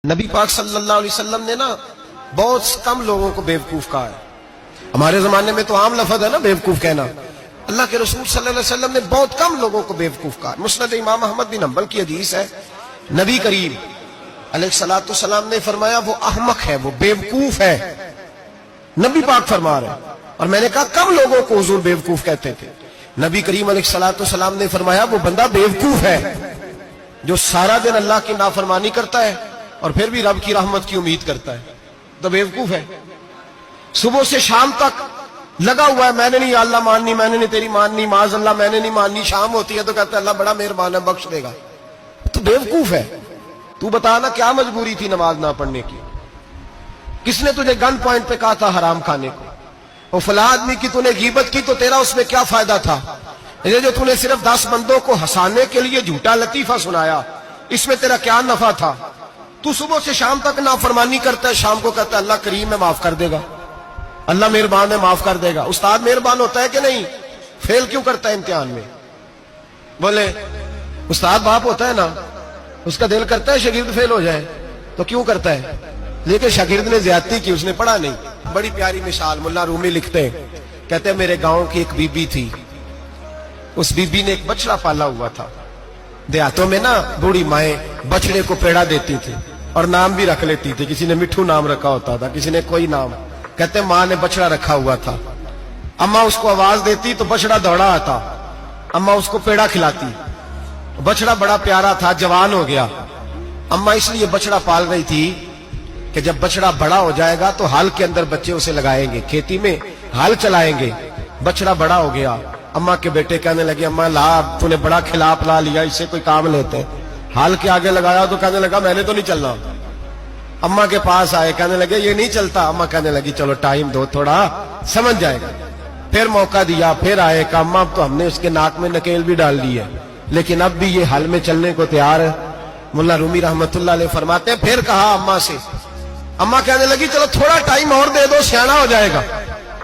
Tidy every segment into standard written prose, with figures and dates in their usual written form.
نبی پاک صلی اللہ علیہ وسلم نے نا بہت کم لوگوں کو بیوقوف کہا ہے۔ ہمارے زمانے میں تو عام لفظ ہے نا بیوقوف کہنا۔ اللہ کے رسول صلی اللہ علیہ وسلم نے بہت کم لوگوں کو بیوقوف کہا۔ مسند امام احمد بن حنبل کی حدیث ہے، نبی کریم علیہ الصلوۃ والسلام نے فرمایا وہ احمق ہے، وہ بیوقوف ہے۔ نبی پاک فرما رہے ہیں، اور میں نے کہا کم لوگوں کو حضور بیوقوف کہتے تھے۔ نبی کریم علیہ الصلوۃ والسلام نے فرمایا وہ بندہ بیوقوف ہے جو سارا دن اللہ کی نافرمانی کرتا ہے اور پھر بھی رب کی رحمت کی امید کرتا ہے، تو بیوقوف ہے۔ صبح سے شام تک لگا ہوا ہے، میں نے نہیں اللہ ماننی، میں نے نہیں تیری ماننی، معاذ اللہ میں نے نہیں ماننی۔ شام ہوتی ہے تو کہتا ہے اللہ بڑا مہربان ہے، بخش دے گا، تو بیوقوف ہے۔ تو بتانا کیا مجبوری تھی نماز نہ پڑھنے کی؟ کس نے تجھے گن پوائنٹ پہ کہا تھا حرام کھانے کو؟ وہ فلاں آدمی کی تو نے غیبت کی تو تیرا اس میں کیا فائدہ تھا؟ یہ جو تو نے صرف 10 بندوں کو ہنسانے کے لیے جھوٹا لطیفہ سنایا، اس میں تیرا کیا نفع تھا؟ تو صبح سے شام تک نافرمانی کرتا ہے، شام کو کہتا ہے اللہ کریم ہے معاف کر دے گا، اللہ مہربان ہے معاف کر دے گا۔ استاد مہربان ہوتا ہے کہ نہیں؟ فیل کیوں کرتا ہے امتحان میں؟ بولے استاد باپ ہوتا ہے نا، اس کا دل کرتا ہے شاگرد فیل ہو جائے، تو کیوں کرتا ہے؟ لیکن شاگرد نے زیادتی کی، اس نے پڑھا نہیں۔ بڑی پیاری مثال ملا رومی لکھتے ہیں، کہتے ہیں میرے گاؤں کی ایک بی بی تھی، اس بی بی نے ایک بچڑا پالا ہوا تھا۔ دیہاتوں میں نا بوڑھی مائیں بچڑے کو پیڑا دیتی تھی اور نام بھی رکھ لیتی تھی، کسی نے مٹھو نام رکھا ہوتا تھا، کسی نے کوئی نام۔ کہتے ہیں ماں نے بچڑا رکھا ہوا تھا، اماں اس کو آواز دیتی تو بچڑا دوڑا آتا، اماں اس کو پیڑا کھلاتی۔ بچڑا بڑا پیارا تھا، جوان ہو گیا۔ اماں اس لیے بچڑا پال رہی تھی کہ جب بچڑا بڑا ہو جائے گا تو ہل کے اندر بچے اسے لگائیں گے، کھیتی میں ہل چلائیں گے۔ بچڑا بڑا ہو گیا، اماں کے بیٹے کہنے لگے اماں لا تو نے بڑا کھلا پلا لیا، اس سے کوئی کام لیتے ہیں۔ ہل کے آگے لگایا تو کہنے لگا میں نے تو نہیں چلنا۔ اماں کے پاس آئے، کہنے لگے یہ نہیں چلتا۔ اماں کہنے لگی چلو ٹائم دو تھوڑا، سمجھ جائے گا۔ پھر موقع دیا، پھر آئے، کہا اماں تو ہم نے اس کے ناک میں نکیل بھی ڈال دی ہے لیکن اب بھی یہ ہل میں چلنے کو تیار ہے۔ ملا رومی رحمت اللہ علیہ فرماتے ہیں پھر کہا اماں سے، اماں کہنے لگی چلو تھوڑا ٹائم اور دے دو، سیانا ہو جائے گا۔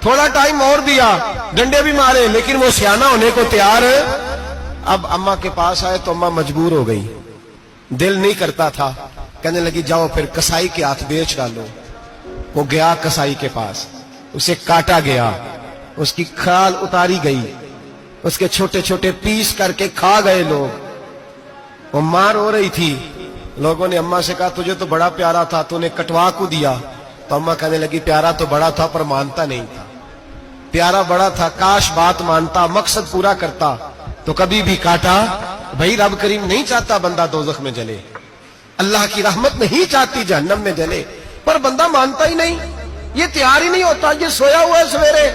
تھوڑا ٹائم اور دیا، ڈنڈے بھی مارے لیکن وہ سیانا ہونے کو تیار ہے۔ اب اماں کے پاس آئے تو اماں مجبور ہو گئی، دل نہیں کرتا تھا۔ کہنے لگی جاؤ پھر کسائی کے ہاتھ بیچ ڈالو۔ وہ گیا کسائی کے پاس، اسے کاٹا گیا، اس کی کھال اتاری گئی، اس کے چھوٹے چھوٹے پیس کر کے کھا گئے لوگ۔ وہ مار ہو رہی تھی، لوگوں نے اماں سے کہا تجھے تو بڑا پیارا تھا، تو نے کٹوا کو دیا۔ تو اماں کہنے لگی پیارا تو بڑا تھا پر مانتا نہیں تھا، پیارا بڑا تھا، کاش بات مانتا، مقصد پورا کرتا تو کبھی بھی کاٹا۔ بھائی رب کریم نہیں چاہتا بندہ دوزخ میں جلے، اللہ کی رحمت نہیں چاہتی جہنم میں جلے، پر بندہ مانتا ہی نہیں، یہ تیار ہی نہیں ہوتا، یہ سویا ہوا ہے سویرے۔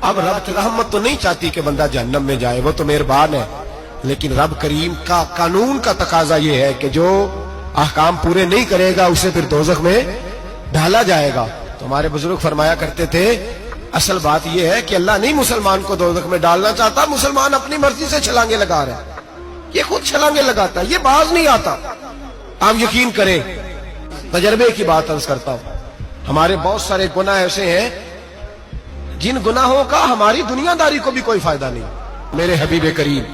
اب رب کی رحمت تو نہیں چاہتی کہ بندہ جہنم میں جائے، وہ تو مہربان ہے، لیکن رب کریم کا قانون کا تقاضا یہ ہے کہ جو احکام پورے نہیں کرے گا اسے پھر دوزخ میں ڈالا جائے گا۔ تو ہمارے بزرگ فرمایا کرتے تھے اصل بات یہ ہے کہ اللہ نہیں مسلمان کو دوزخ میں ڈالنا چاہتا، مسلمان اپنی مرضی سے چھلانگے لگا رہا ہے، یہ خود چھلانگے لگاتا ہے، یہ باز نہیں آتا۔ آپ یقین کریں، تجربے کی بات عرض کرتا ہوں، ہمارے بہت سارے گناہ ایسے ہیں جن گناہوں کا ہماری دنیا داری کو بھی کوئی فائدہ نہیں۔ میرے حبیب کریم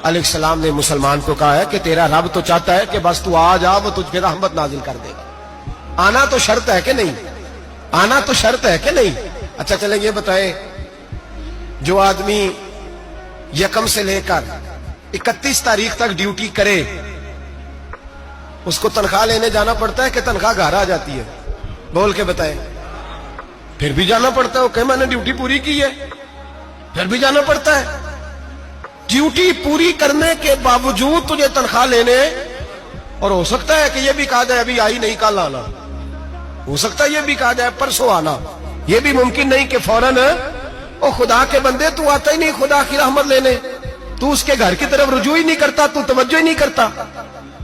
علیہ السلام نے مسلمان کو کہا ہے کہ تیرا رب تو چاہتا ہے کہ بس تو آ جا، وہ تجھ پہ رحمت نازل کر دے گا۔ آنا تو شرط ہے کہ نہیں؟ آنا تو شرط ہے کہ نہیں؟ اچھا چلیں یہ بتائیں، جو آدمی 1 سے لے کر 31 تاریخ تک ڈیوٹی کرے اس کو تنخواہ لینے جانا پڑتا ہے کہ تنخواہ گھر آ جاتی ہے؟ بول کے بتائیں۔ پھر بھی جانا پڑتا ہے، کہ میں نے ڈیوٹی پوری کی ہے، پھر بھی جانا پڑتا ہے۔ ڈیوٹی پوری کرنے کے باوجود تجھے تنخواہ لینے، اور ہو سکتا ہے کہ یہ بھی کہا جائے ابھی آئی نہیں کل آنا، ہو سکتا ہے یہ بھی کہا جائے پرسوں آنا، یہ بھی ممکن نہیں کہ فوراً او خدا کے بندے تو آتا ہی نہیں خدا کی رحمت لینے، تو اس کے گھر کی طرف رجوع ہی نہیں کرتا، تو توجہ ہی نہیں کرتا،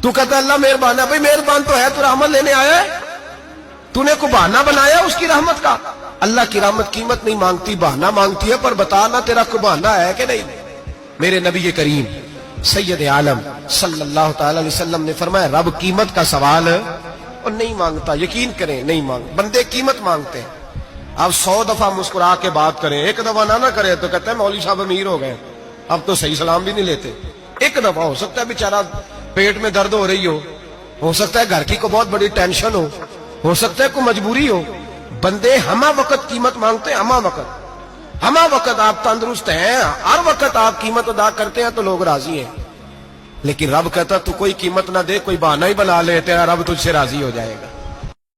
تو کہتا اللہ مہربان ہے۔ بھائی مہربان تو ہے، تو رحمت لینے آیا ہے، تو نے کو بہانہ بنایا اس کی رحمت کا؟ اللہ کی رحمت قیمت نہیں مانگتی، بہانہ مانگتی ہے، پر بتا نا تیرا کو بہانہ ہے کہ نہیں؟ میرے نبی کریم سید عالم صلی اللہ تعالی علیہ وسلم نے فرمایا رب قیمت کا سوال اور نہیں مانگتا، یقین کریں نہیں مانگ، بندے قیمت مانگتے ہیں۔ آپ 100 دفعہ مسکرا کے بات کریں، ایک دفعہ نہ کریں تو کہتے ہیں مولوی صاحب امیر ہو گئے، اب تو صحیح سلام بھی نہیں لیتے۔ ایک دفعہ ہو سکتا ہے بیچارہ پیٹ میں درد ہو رہی ہو، ہو سکتا ہے گھر کی کو بہت بڑی ٹینشن ہو سکتا ہے کوئی مجبوری ہو. بندے ہمہ وقت قیمت مانگتے ہیں, ہمہ وقت آپ تندرست ہیں, ہر وقت آپ قیمت ادا کرتے ہیں تو لوگ راضی ہیں. لیکن رب کہتا تو کوئی قیمت نہ دے, کوئی بہانہ ہی بنا لے, تیرا رب تجھ سے راضی ہو جائے گا.